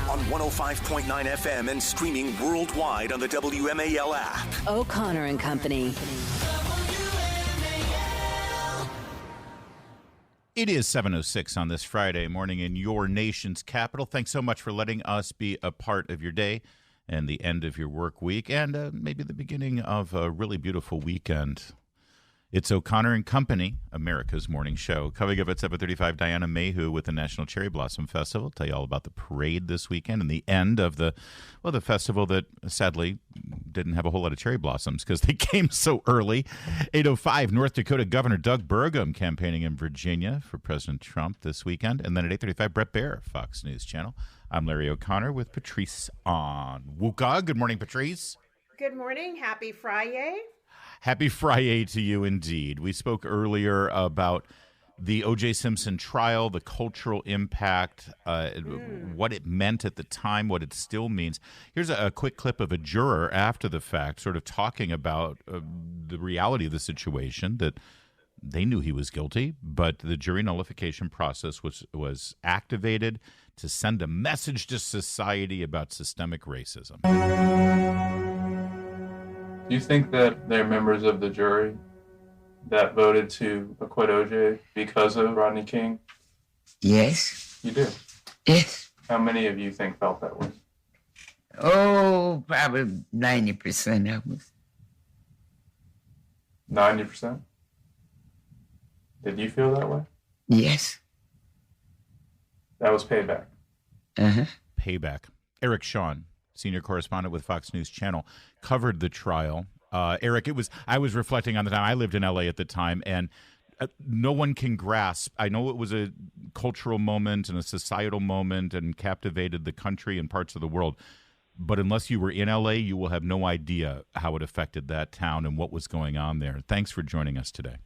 On 105.9 FM and streaming worldwide on the WMAL app. O'Connor and Company. It is 7:06 on this Friday morning in your nation's capital. Thanks so much for letting us be a part of your day and the end of your work week and maybe the beginning of a really beautiful weekend. It's O'Connor and Company, America's morning show. Coming up at 7:35, Diana Mayhew with the National Cherry Blossom Festival. Tell you all about the parade this weekend and the end of the festival that sadly didn't have a whole lot of cherry blossoms because they came so early. 8:05, North Dakota Governor Doug Burgum campaigning in Virginia for President Trump this weekend. And then at 8:35, Brett Baer, Fox News Channel. I'm Larry O'Connor with Patrice Onwuka. Good morning, Patrice. Good morning. Happy Friday. Happy Friday to you indeed. We spoke earlier about the O.J. Simpson trial, the cultural impact, what it meant at the time, what it still means. Here's a quick clip of a juror after the fact sort of talking about the reality of the situation, that they knew he was guilty, but the jury nullification process was activated to send a message to society about systemic racism. Do you think that they're members of the jury that voted to acquit OJ because of Rodney King? Yes. You do? Yes. How many of you think felt that way? Oh, probably 90% of us. 90%? Did you feel that way? Yes. That was payback. Uh-huh. Payback. Eric Shawn, senior correspondent with Fox News Channel, covered the trial. Eric, I was reflecting on the time. I lived in L.A. at the time, and no one can grasp. I know it was a cultural moment and a societal moment and captivated the country and parts of the world, but unless you were in L.A., you will have no idea how it affected that town and what was going on there. Thanks for joining us today.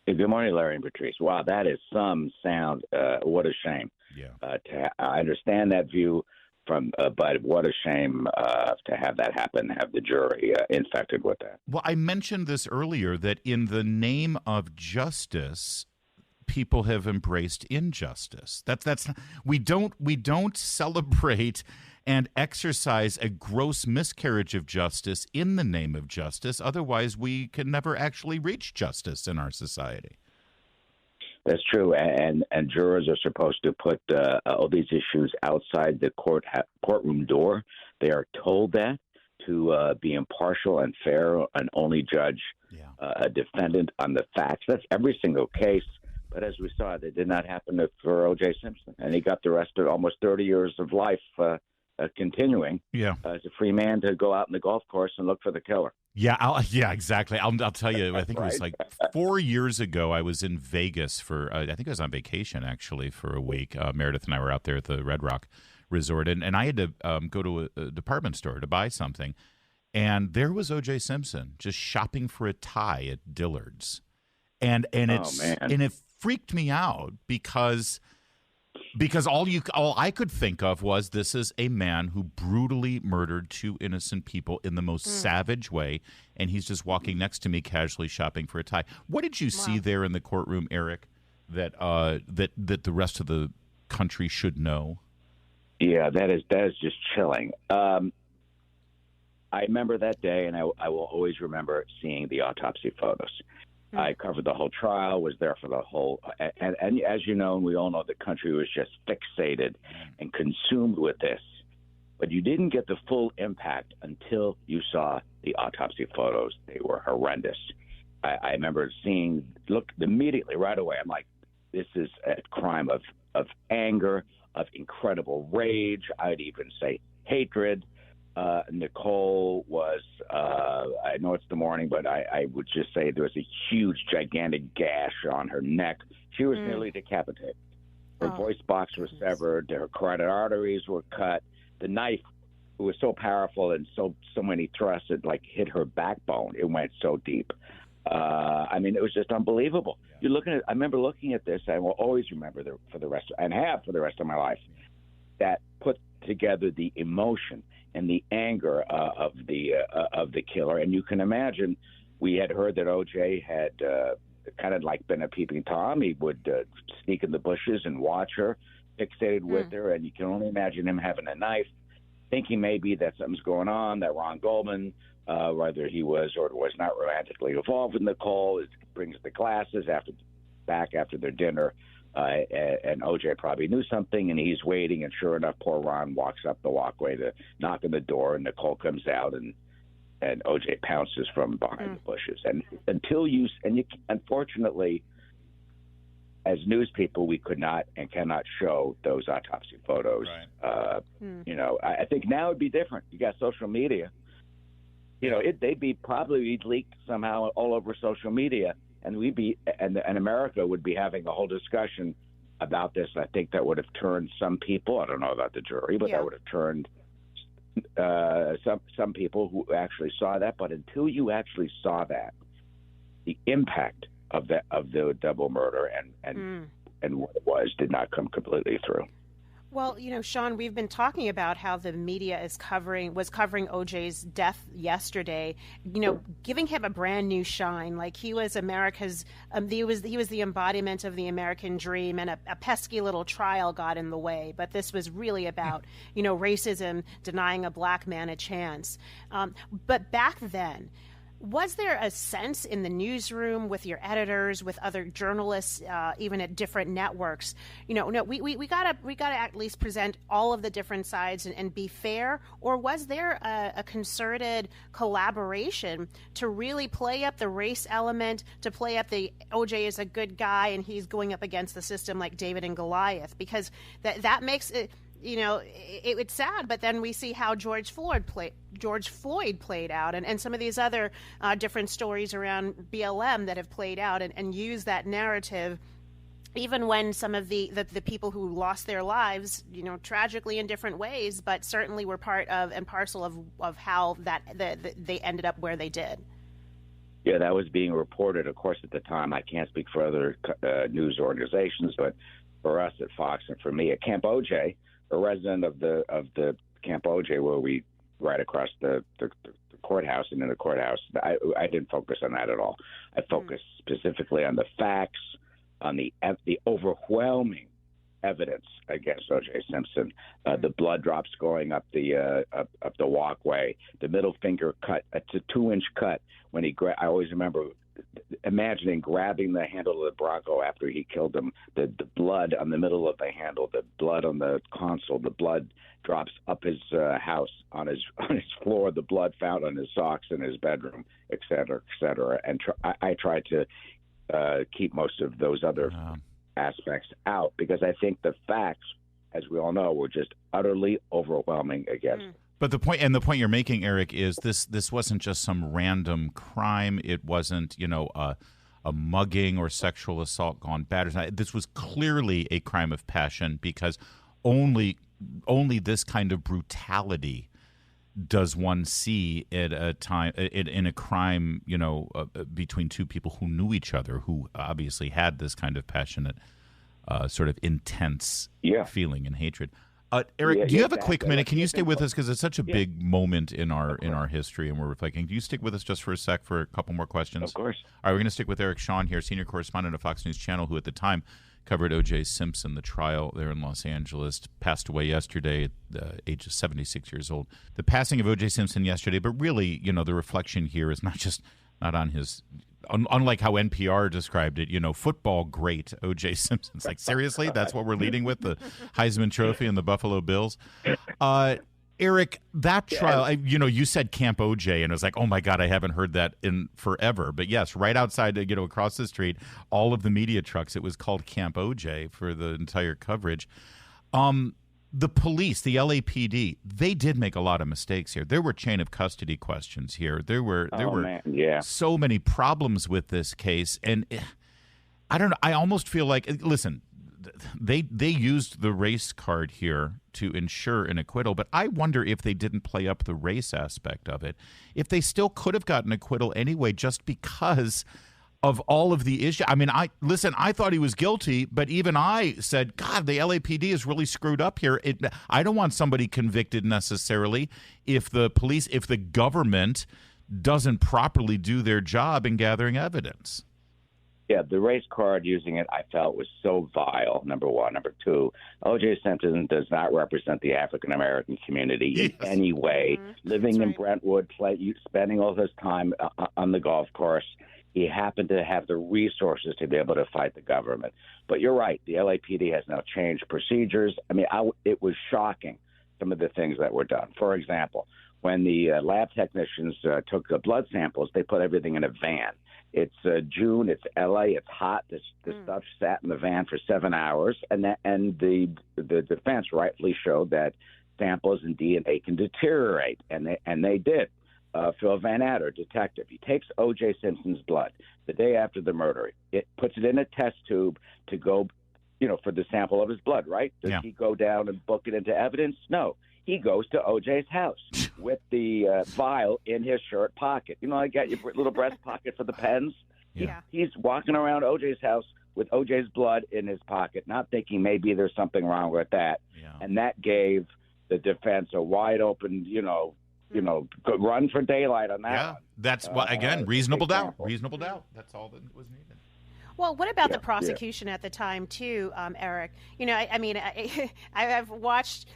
Hey, good morning, Larry and Patrice. Wow, that is some sound. What a shame. Yeah. I understand that view. But what a shame to have that happen, have the jury infected with that. Well, I mentioned this earlier, that in the name of justice, people have embraced injustice. We don't celebrate and exercise a gross miscarriage of justice in the name of justice. Otherwise, we can never actually reach justice in our society. That's true, and jurors are supposed to put all these issues outside the courtroom door. They are told that to be impartial and fair and only judge a defendant on the facts. That's every single case. But as we saw, that did not happen for O.J. Simpson, and he got the rest of almost 30 years of life continuing as a free man to go out in the golf course and look for the killer. Yeah, exactly. I'll tell you, I think it was like 4 years ago, I was in Vegas for, I think I was on vacation, actually, for a week. Meredith and I were out there at the Red Rock Resort, and I had to go to a department store to buy something, and there was O.J. Simpson just shopping for a tie at Dillard's. And it freaked me out because all I could think of was, this is a man who brutally murdered two innocent people in the most savage way, and he's just walking next to me casually shopping for a tie. What did you see there in the courtroom, Eric, that the rest of the country should know? Yeah, that is just chilling. I remember that day, and I will always remember seeing the autopsy photos. I covered the whole trial, was there for the whole, and as you know, and we all know, the country was just fixated and consumed with this. But you didn't get the full impact until you saw the autopsy photos. They were horrendous. I remember look immediately right away. I'm like, this is a crime of anger, of incredible rage. I'd even say hatred. Nicole was, I know it's the morning, but I would just say there was a huge, gigantic gash on her neck. She was nearly decapitated. Her voice box was severed. Her carotid arteries were cut. The knife was so powerful and so many thrusts, it like hit her backbone. It went so deep. It was just unbelievable. I remember looking at this, and I will always remember for the rest of my life, that put together the emotion and the anger of the killer. And you can imagine, we had heard that O.J. had kind of like been a peeping Tom. He would sneak in the bushes and watch her. fixated with her, and you can only imagine him having a knife, thinking maybe that something's going on, that Ron Goldman, whether he was or was not romantically involved with Nicole, brings the glasses back after their dinner, and OJ probably knew something, and he's waiting, and sure enough, poor Ron walks up the walkway to knock on the door, and Nicole comes out, and OJ pounces from behind the bushes. And unfortunately, as news people, we could not and cannot show those autopsy photos. Right. I think now it'd be different. You got social media. They'd be probably leaked somehow all over social media, and America would be having a whole discussion about this. I think that would have turned some people. I don't know about the jury, but that would have turned some people who actually saw that. But until you actually saw that, the impact of the double murder and what it did not come completely through. Well, Shawn, we've been talking about how the media was covering OJ's death yesterday, giving him a brand new shine. Like he was America's, he was the embodiment of the American dream, and a pesky little trial got in the way. But this was really about, racism, denying a black man a chance. But back then, was there a sense in the newsroom with your editors, with other journalists, even at different networks? We gotta at least present all of the different sides and be fair. Or was there a concerted collaboration to really play up the race element, to play up the OJ is a good guy and he's going up against the system like David and Goliath? Because that makes it. It's sad, but then we see how George Floyd played out, and some of these other different stories around BLM that have played out and use that narrative, even when some of the people who lost their lives, tragically in different ways, but certainly were part of and parcel of how they ended up where they did. Yeah, that was being reported, of course, at the time. I can't speak for other news organizations, but for us at Fox and for me at Camp OJ, a resident of the Camp OJ, where we right across the courthouse, and in the courthouse, I didn't focus on that at all. I focused specifically on the facts, on the overwhelming evidence against O.J. Simpson, the blood drops going up the walkway, the middle finger cut. It's a 2-inch cut. When I always remember imagining grabbing the handle of the Bronco after he killed him, the blood on the middle of the handle, the blood on the console, the blood drops up his house on his floor, the blood found on his socks in his bedroom, et cetera, et cetera. And I tried to keep most of those other aspects out, because I think the facts, as we all know, were just utterly overwhelming against him. But the point you're making, Eric, is this wasn't just some random crime. It wasn't, a mugging or sexual assault gone bad. This was clearly a crime of passion, because only this kind of brutality does one see at a time in a crime, between two people who knew each other, who obviously had this kind of passionate, sort of intense feeling and hatred. Eric, do you have a quick minute? Can you stay with us, because it's such a big moment in our history, and we're reflecting. Do you stick with us just for a sec for a couple more questions? Of course. All right, we're going to stick with Eric Shawn here, senior correspondent of Fox News Channel, who at the time covered O.J. Simpson, the trial there in Los Angeles. Passed away yesterday at the age of 76 years old. The passing of O.J. Simpson yesterday, but really, the reflection here is not on his. Unlike how NPR described it, football great O.J. Simpson's like, seriously, that's what we're leading with, the Heisman Trophy and the Buffalo Bills. Eric, that trial, you said Camp O.J., and it was like, oh my God, I haven't heard that in forever. But yes, right outside, across the street, all of the media trucks, it was called Camp O.J. for the entire coverage. The police, the LAPD, they did make a lot of mistakes here. There were chain of custody questions here. There were so many problems with this case, and I don't know. I almost feel like, listen, they used the race card here to ensure an acquittal, but I wonder if they didn't play up the race aspect of it, if they still could have gotten acquittal anyway, just because of all of the issues. I mean, I thought he was guilty, but even I said, God, the LAPD is really screwed up here. I don't want somebody convicted necessarily if the government doesn't properly do their job in gathering evidence. Yeah, the race card using it, I felt was so vile. Number one, number two, O.J. Simpson does not represent the African American community in any way. Living in Brentwood, spending all his time on the golf course, he happened to have the resources to be able to fight the government. But you're right, the LAPD has now changed procedures. I mean, it was shocking, some of the things that were done. For example, when the lab technicians took the blood samples, they put everything in a van. It's June. It's L.A. It's hot. The stuff sat in the van for 7 hours, and the defense rightfully showed that samples and DNA can deteriorate, and they did. Phil Van Adder, detective, he takes O.J. Simpson's blood the day after the murder. It puts it in a test tube to go, for the sample of his blood. Right? Does he go down and book it into evidence? No. He goes to O.J.'s house with the vial in his shirt pocket. I got your little breast pocket for the pens. Yeah. He's walking around O.J.'s house with O.J.'s blood in his pocket, not thinking maybe there's something wrong with that. Yeah. And that gave the defense a wide open, run for daylight on that. Yeah, that's again, reasonable doubt. Reasonable doubt. That's all that was needed. Well, what about the prosecution at the time, too, Eric? I've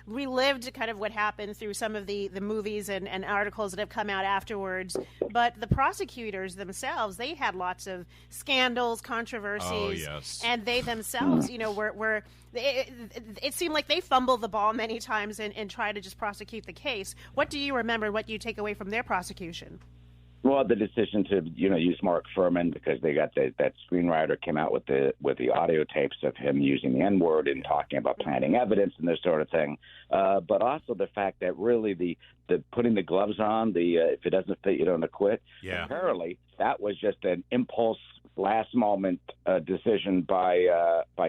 relived kind of what happened through some of the movies and articles that have come out afterwards. But the prosecutors themselves, they had lots of scandals, controversies. Oh, yes. And they themselves, it seemed like they fumbled the ball many times and tried to just prosecute the case. What do you remember, what do you take away from their prosecution? Well, the decision to use Mark Furman because they got that screenwriter came out with the audio tapes of him using the N-word and talking about planting evidence and this sort of thing, but also the fact that really the putting the gloves on, if it doesn't fit, you don't acquit. Yeah. Apparently, that was just an impulse, last moment decision by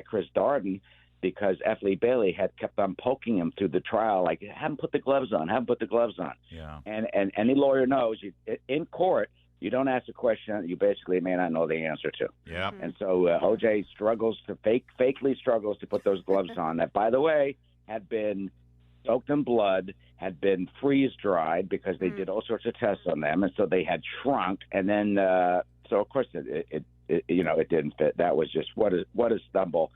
Chris Darden. Because F. Lee Bailey had kept on poking him through the trial, like, have him put the gloves on, have him put the gloves on. Yeah. And any lawyer knows, in court, you don't ask a question that you basically may not know the answer to. Yeah. And so O.J. fakely struggles to put those gloves on that, by the way, had been soaked in blood, had been freeze-dried because they did all sorts of tests on them, and so they had shrunk. And then, so of course, it didn't fit. That was just what a stumble,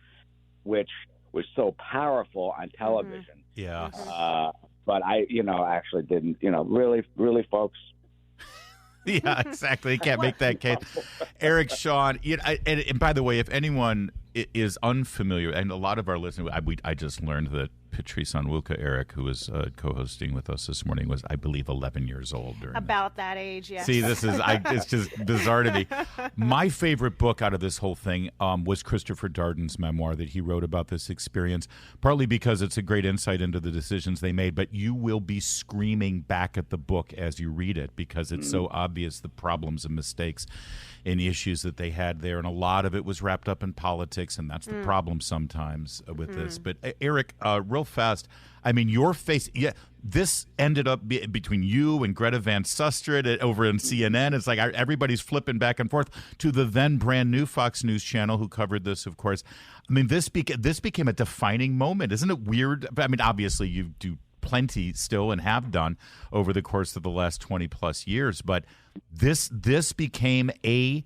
which was so powerful on television. Yeah. But I, actually didn't, really, folks. Yeah, exactly. You can't make that case. Eric, Shawn, and by the way, if anyone is unfamiliar, and a lot of our listeners, I just learned that Patrice Onwuka, Eric, who was co-hosting with us this morning, was, I believe, 11 years old. About that age, yes. See, it's just bizarre to me. My favorite book out of this whole thing was Christopher Darden's memoir that he wrote about this experience, partly because it's a great insight into the decisions they made, but you will be screaming back at the book as you read it because it's so obvious the problems and mistakes and issues that they had there, and a lot of it was wrapped up in politics, and that's the problem sometimes with this. But Eric, real fast, I mean, your face, this ended up between you and Greta Van Susteren over in CNN. It's like everybody's flipping back and forth to the then brand new Fox News channel who covered this, of course. I mean, this became a defining moment. Isn't it weird? I mean, obviously you do plenty still and have done over the course of the last 20 plus years, but this became a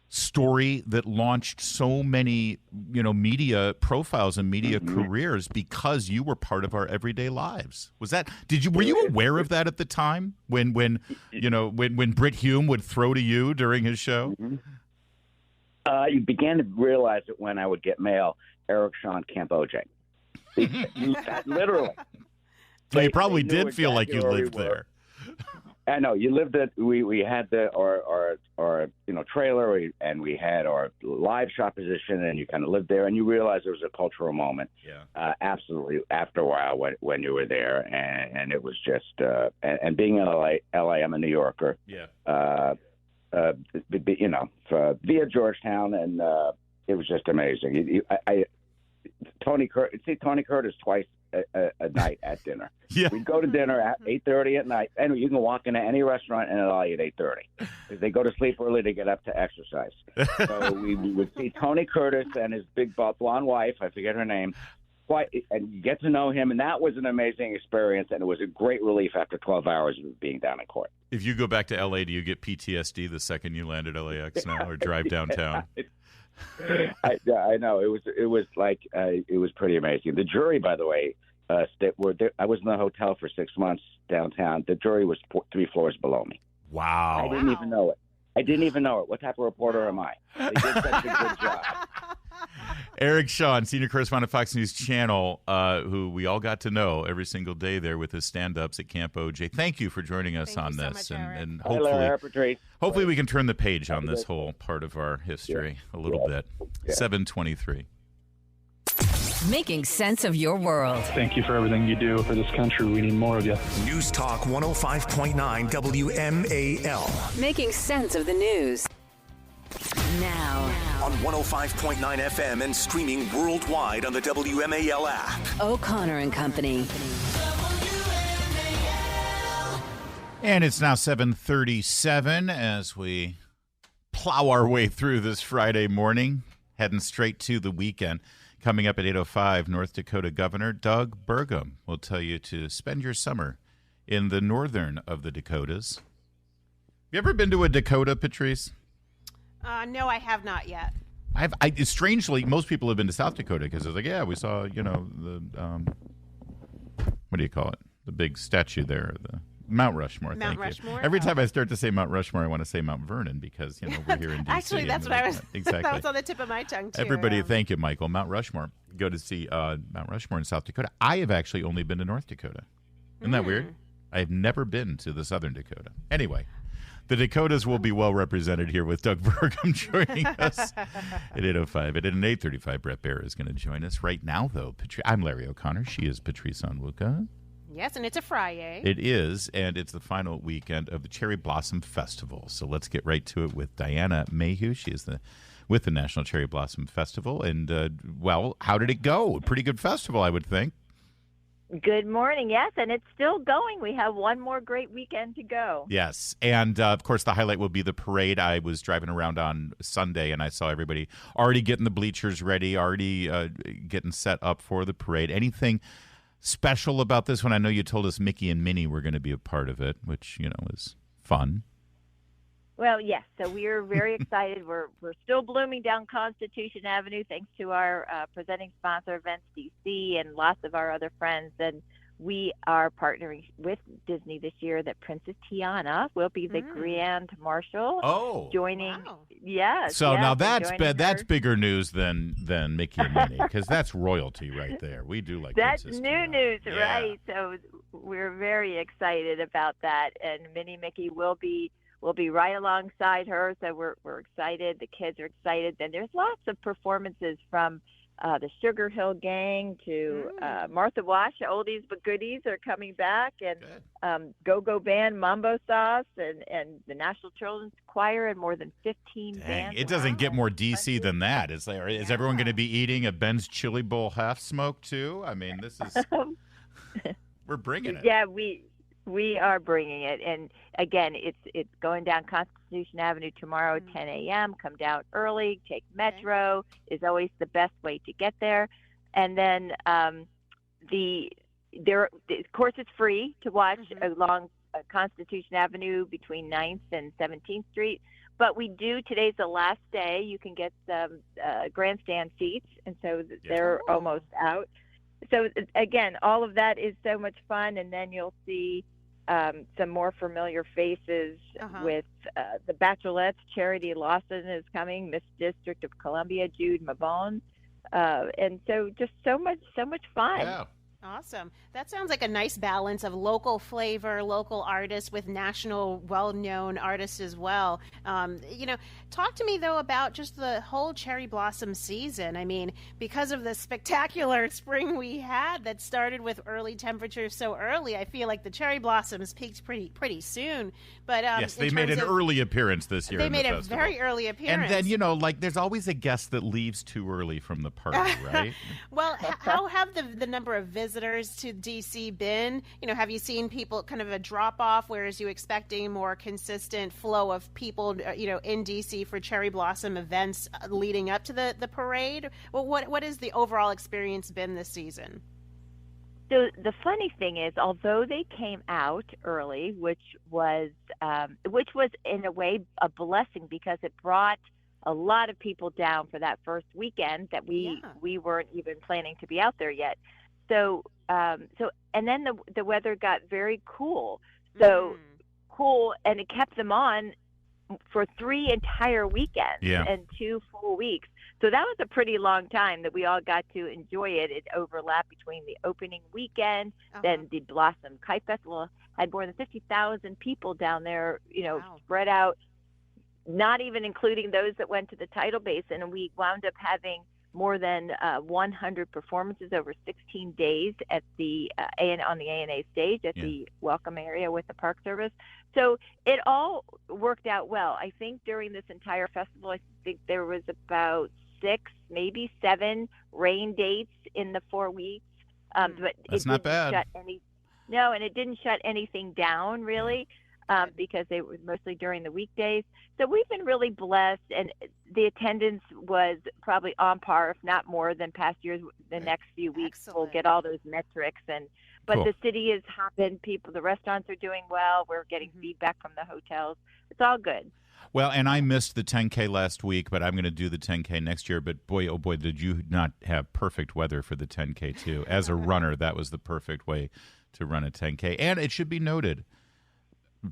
story that launched so many media profiles and media careers because you were part of our everyday lives. Were you aware of that at the time when Britt Hume would throw to you during his show? You began to realize it when I would get mail, Eric, Shawn, Camp OJ. Literally. So you probably did feel like you lived there. I know you lived it. We had our trailer, and we had our live shot position, and you kind of lived there, and you realized there was a cultural moment. Yeah, absolutely. After a while, when you were there, and it was just and being in LA, I'm a New Yorker. Yeah. Via Georgetown, and it was just amazing. Tony Curtis twice a night at dinner. Yeah. We'd go to dinner at 8:30 at night. And you can walk into any restaurant and it'll all you at 8:30. Because they go to sleep early to get up to exercise. So we would see Tony Curtis and his big blonde wife, I forget her name, and you get to know him. And that was an amazing experience. And it was a great relief after 12 hours of being down in court. If you go back to L.A., do you get PTSD the second you land at LAX now or drive downtown? I know it was like it was pretty amazing. The jury, by the way, I was in the hotel for 6 months downtown. The jury was 3 floors below me. Wow. I didn't even know it. What type of reporter am I? They did such a good job. Eric Shawn, senior correspondent, Fox News Channel, who we all got to know every single day there with his stand-ups at Camp OJ. Thank you for joining us on this, so much, and hopefully we can turn the page on this whole part of our history a little bit. 7:23. Making sense of your world. Thank you for everything you do for this country. We need more of you. News Talk 105.9 WMAL. Making sense of the news. Now. On 105.9 FM and streaming worldwide on the WMAL app. O'Connor and Company. And it's now 7:37 as we plow our way through this Friday morning, heading straight to the weekend. Coming up at 8:05, North Dakota Governor Doug Burgum will tell you to spend your summer in the northern of the Dakotas. You ever been to a Dakota, Patrice? No, I have not yet. Strangely, most people have been to South Dakota because it's like, yeah, we saw, the, what do you call it? The big statue there, the Mount Rushmore. Mount Rushmore? Every time I start to say Mount Rushmore, I want to say Mount Vernon because, we're here in D.C. Actually, that's what I was, exactly. that was on the tip of my tongue, too. Everybody, thank you, Michael. Mount Rushmore. Go to see Mount Rushmore in South Dakota. I have actually only been to North Dakota. Isn't that weird? I have never been to the Southern Dakota. Anyway. The Dakotas will be well represented here with Doug Burgum joining us at 8:05. And at an 8:35, Brett Baer is going to join us. Right now, though, I'm Larry O'Connor. She is Patrice Onwuka. Yes, and it's a Friday. It is, and it's the final weekend of the Cherry Blossom Festival. So let's get right to it with Diana Mayhew. She is with the National Cherry Blossom Festival. And, how did it go? A pretty good festival, I would think. Good morning. Yes, and it's still going. We have one more great weekend to go. Yes, and of course the highlight will be the parade. I was driving around on Sunday, and I saw everybody already getting the bleachers ready, already getting set up for the parade. Anything special about this one? I know you told us Mickey and Minnie were going to be a part of it, which, is fun. Well, yes. So we are very excited. We're still blooming down Constitution Avenue, thanks to our presenting sponsor, Events DC, and lots of our other friends. And we are partnering with Disney this year that Princess Tiana will be the Grand Marshal. Oh, joining. Wow. Yes. So yes, now that's bigger news than Mickey and Minnie, because that's royalty right there. We do like that's Princess new Tiana. news, Yeah. right? So we're very excited about that, and Minnie Mickey will be right alongside her, so we're excited. The kids are excited. Then there's lots of performances from the Sugar Hill Gang to Martha Wash, oldies but goodies are coming back, and Go-Go Band, Mambo Sauce, and the National Children's Choir, and more than 15 bands. It doesn't get more DC than that. Is everyone going to be eating a Ben's Chili Bowl half smoked too? I mean, this is we're bringing it. Yeah, we are bringing it, and again, it's going down Constitution Avenue tomorrow at 10 a.m. Come down early, take Metro is always the best way to get there, and then of course it's free to watch along Constitution Avenue between 9th and 17th Street. But today's the last day. You can get some grandstand seats, and so they're almost out. So again, all of that is so much fun, and then you'll see some more familiar faces with the Bachelorettes. Charity Lawson is coming, Miss District of Columbia, Jude Mabon, and so just so much fun. Yeah. Awesome. That sounds like a nice balance of local flavor, local artists with national well-known artists as well. Talk to me, though, about just the whole cherry blossom season. I mean, because of the spectacular spring we had that started with early temperatures so early, I feel like the cherry blossoms peaked pretty soon. But yes, they made an early appearance this year. They made a very early appearance. And then, there's always a guest that leaves too early from the party, right? Well, how have the number of visitors to DC been? Have you seen people kind of a drop off, whereas you expecting a more consistent flow of people, in DC for cherry blossom events leading up to the parade? Well, what has the overall experience been this season? So the funny thing is, although they came out early, which was in a way a blessing because it brought a lot of people down for that first weekend that we weren't even planning to be out there yet. So and then the weather got very cool. So cool, and it kept them on for 3 entire weekends and 2 full weeks. So that was a pretty long time that we all got to enjoy it. It overlapped between the opening weekend, then the Blossom Kite Festival had more than 50,000 people down there, spread out, not even including those that went to the tidal basin. And we wound up having more than 100 performances over 16 days at the on the ANA stage at the welcome area with the Park Service. So it all worked out well. I think during this entire festival, I think there was about 6, maybe 7 rain dates in the 4 weeks. But that's not bad. And it didn't shut anything down really. Because they were mostly during the weekdays. So we've been really blessed, and the attendance was probably on par, if not more, than past years. The next few weeks we'll get all those metrics, but the city is hopping. The restaurants are doing well. We're getting feedback from the hotels. It's all good. Well, and I missed the 10K last week, but I'm going to do the 10K next year. But boy, oh boy, did you not have perfect weather for the 10K too. As a runner, that was the perfect way to run a 10K. And it should be noted,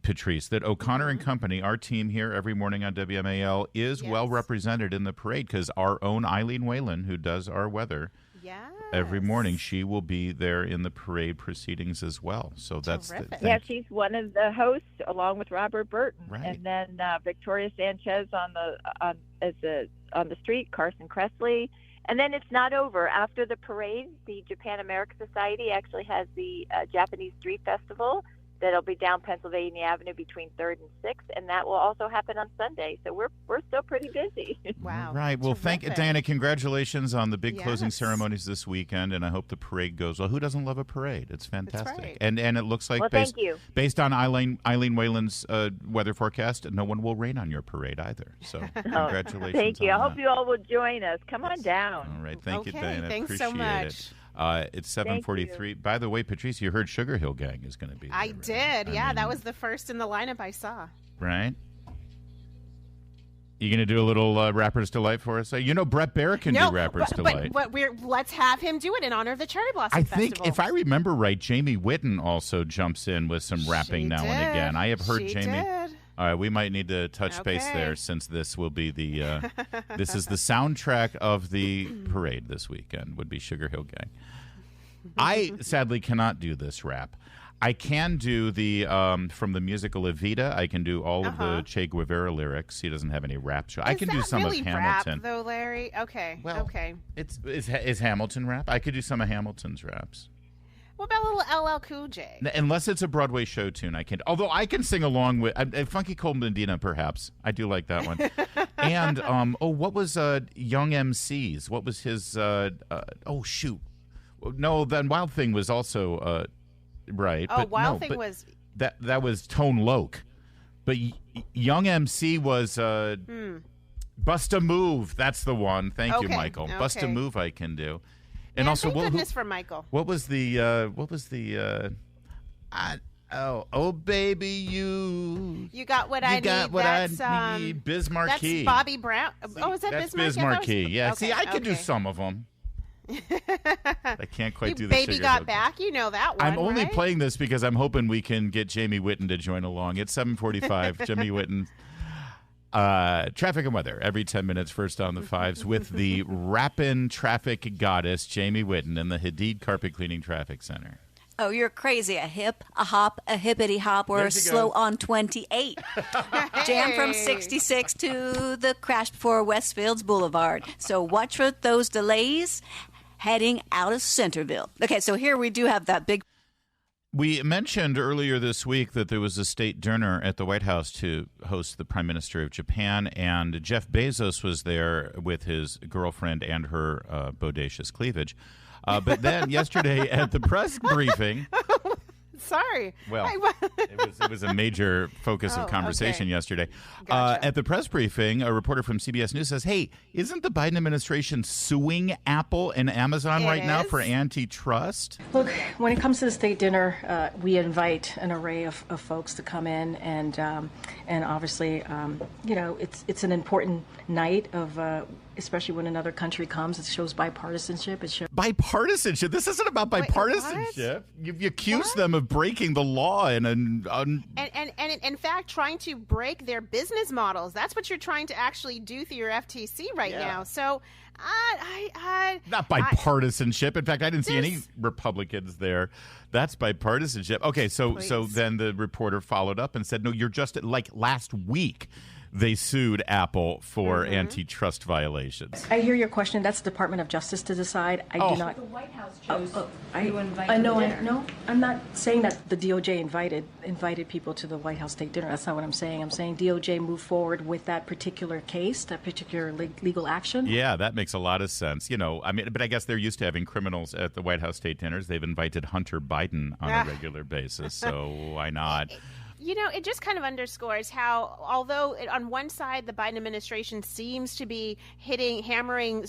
Patrice, that O'Connor and Company, our team here every morning on WMAL, is well represented in the parade, because our own Eileen Whalen, who does our weather every morning, she will be there in the parade proceedings as well. So that's she's one of the hosts along with Robert Burton, and then Victoria Sanchez on the street, Carson Kressley. And then it's not over. After the parade, the Japan American Society actually has the Japanese Street Festival that'll be down Pennsylvania Avenue between 3rd and 6th, and that will also happen on Sunday. So we're still pretty busy. Wow. Right. Well, thank you, Diana. Congratulations on the big closing ceremonies this weekend, and I hope the parade goes well. Who doesn't love a parade? It's fantastic. That's right. And it looks like, based on Eileen Whalen's weather forecast, no one will rain on your parade either. So congratulations. Thank you. I hope you all will join us. Come on down. All right. Thank you, Diana. Thanks Appreciate so much. It's 7:43. By the way, Patrice, you heard Sugar Hill Gang is going to be there. I did. Right? That was the first in the lineup I saw. Right. You going to do a little Rapper's Delight for us? Brett Baer can do Rapper's Delight. But let's have him do it in honor of the Cherry Blossom Festival. I think, if I remember right, Jamie Whitten also jumps in with some rapping now and again. I have heard Jamie. Did. All right, we might need to touch base there, since this will be the this is the soundtrack of the parade this weekend, would be Sugar Hill Gang. I sadly cannot do this rap. I can do the from the musical Evita. I can do all of the Che Guevara lyrics. He doesn't have any rap. I can do some really of Hamilton. Rap, though, Larry. Okay. Well, okay. Is Hamilton rap? I could do some of Hamilton's raps. What about a little LL Cool J? Unless it's a Broadway show tune, I can't. Although I can sing along with Funky Cold Medina, perhaps. I do like that one. And what was Young MC's? What was his? Shoot. No, then Wild Thing was also right. Oh, but Wild Thing was that was Tone Loc, but Young MC was Bust a Move. That's the one. Thank you, Michael. Okay. Bust a Move I can do. And also, thank goodness for Michael. What was the oh baby, you got what I need. Got what I need. Biz Markie. That's Bobby Brown. Oh, is that that's Biz Markie? Yeah. Okay, see, I could do some of them. I can't quite do the Baby Got Back. You know that one. I'm only right? playing this because I'm hoping we can get Jamie Whitten to join along. It's 7:45. Jamie Whitten. Traffic and weather every 10 minutes, first on the fives, with the rappin' traffic goddess, Jamie Whitten, in the Hadid Carpet Cleaning Traffic Center. Oh, you're crazy. A hip, a hop, a hippity hop. We're slow on 28. Jam from 66 to the crash before Westfields Boulevard. So watch for those delays heading out of Centerville. Okay, so here we do have that big. We mentioned earlier this week that there was a state dinner at the White House to host the Prime Minister of Japan, and Jeff Bezos was there with his girlfriend and her bodacious cleavage. But then yesterday at the press briefing, Sorry. Well, it was a major focus of conversation yesterday. Gotcha. At the press briefing, a reporter from CBS News says, hey, isn't the Biden administration suing Apple and Amazon right now for antitrust? Look, when it comes to the state dinner, we invite an array of folks to come in, and obviously, it's an important night of. Especially when another country comes, it shows bipartisanship. Bipartisanship? This isn't about bipartisanship. You accuse them of breaking the law and in fact trying to break their business models. That's what you're trying to actually do through your FTC right now. So, not bipartisanship. In fact, I didn't see any Republicans there. That's bipartisanship. Okay, so then the reporter followed up and said, no, you're just like last week. They sued Apple for antitrust violations. I hear your question. That's the Department of Justice to decide. I do not. The White House chose to invite No, I'm not saying that the DOJ invited people to the White House state dinner. That's not what I'm saying. I'm saying DOJ moved forward with that particular case, that particular legal action. Yeah, that makes a lot of sense. But I guess they're used to having criminals at the White House state dinners. They've invited Hunter Biden on a regular basis, so why not? It just kind of underscores how, although on one side the Biden administration seems to be hammering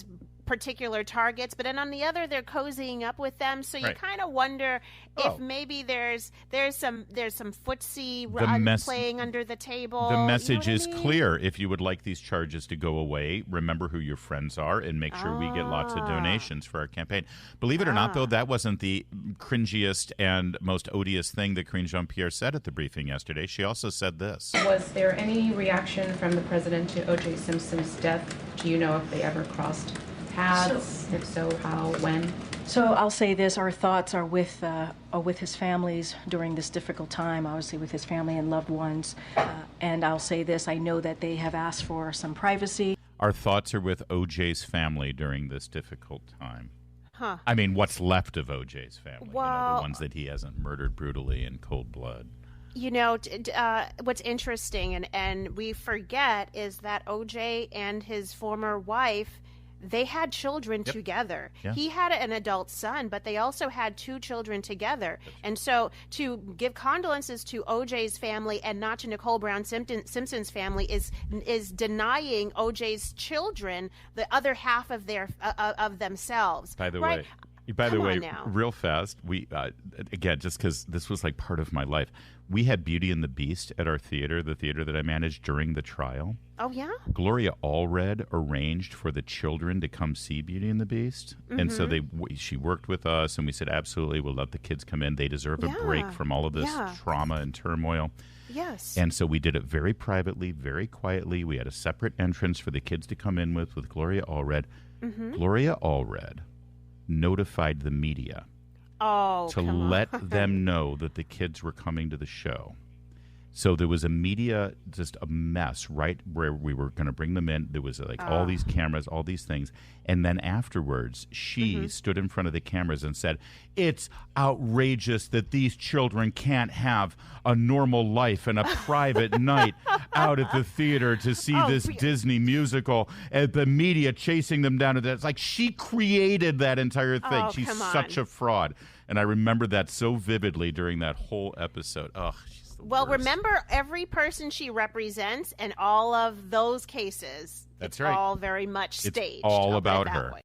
particular targets, but then on the other they're cozying up with them. So you kind of wonder if maybe there's some footsie playing under the table. The message is clear. If you would like these charges to go away, remember who your friends are and make sure we get lots of donations for our campaign. Believe it or not, though, that wasn't the cringiest and most odious thing that Karine Jean-Pierre said at the briefing yesterday. She also said this. Was there any reaction from the president to O.J. Simpson's death? Do you know if they ever crossed paths? If so, how, when? So I'll say this: our thoughts are with his families during this difficult time. Obviously, with his family and loved ones. And I'll say this: I know that they have asked for some privacy. Our thoughts are with O.J.'s family during this difficult time. Huh. I mean, what's left of O.J.'s family? Well, the ones that he hasn't murdered brutally in cold blood. What's interesting and we forget is that O.J. and his former wife, they had children together. Yeah. He had an adult son, but they also had two children together. And so to give condolences to O.J.'s family and not to Nicole Brown Simpson's family is denying O.J.'s children the other half of of themselves. By the way, real fast, we again, just because this was like part of my life, we had Beauty and the Beast at our theater, the theater that I managed during the trial. Oh, yeah? Gloria Allred arranged for the children to come see Beauty and the Beast. And so she worked with us, and we said, absolutely, we'll let the kids come in. They deserve a break from all of this trauma and turmoil. Yes. And so we did it very privately, very quietly. We had a separate entrance for the kids to come in with Gloria Allred. Gloria Allred notified the media to let them know that the kids were coming to the show. So there was just a mess right where we were going to bring them in. There was all these cameras, all these things. And then afterwards, she stood in front of the cameras and said, it's outrageous that these children can't have a normal life and a private night out at the theater to see this Disney musical and the media chasing them down. It's like she created that entire thing. She's such a fraud. And I remember that so vividly during that whole episode. Ugh. Well, remember every person she represents and all of those cases. That's it's right. all very much staged. It's all about her.